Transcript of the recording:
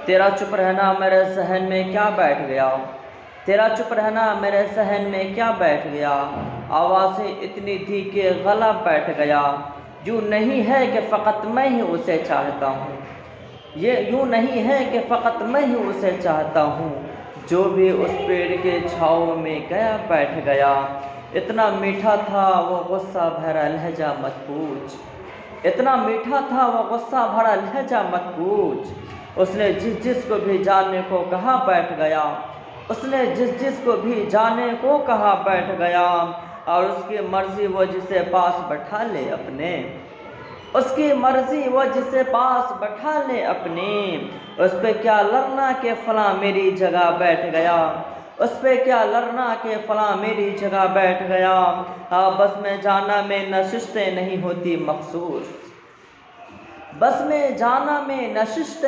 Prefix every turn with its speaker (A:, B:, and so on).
A: तेरा चुप रहना मेरे सहन में क्या बैठ गया, तेरा चुप रहना मेरे सहन में क्या बैठ गया। आवाज़ें इतनी थी कि गला बैठ गया। यूँ नहीं है कि फ़कत मैं ही उसे चाहता हूँ, ये यूँ नहीं है कि फ़कत मैं ही उसे चाहता हूँ। जो भी उस पेड़ के छाँव में गया बैठ गया। इतना मीठा था वो गुस्सा भरा लहजा मत पूछ, इतना मीठा था वो गुस्सा भरा लहजा मत पूछ। उसने जिस जिस को भी जाने को कहा बैठ गया, उसने जिस जिस को भी जाने को कहा बैठ गया। और उसकी मर्ज़ी वो जिसे पास बैठा ले अपने, उसकी मर्ज़ी वो जिसे पास बैठा ले अपने। उस पे क्या लड़ना के फलां मेरी जगह बैठ गया, उस पे क्या लड़ना के फलां मेरी जगह बैठ गया। बस में जाना में नशिस्तें नहीं होती मखसूस, बस में जाना में नशिस्तें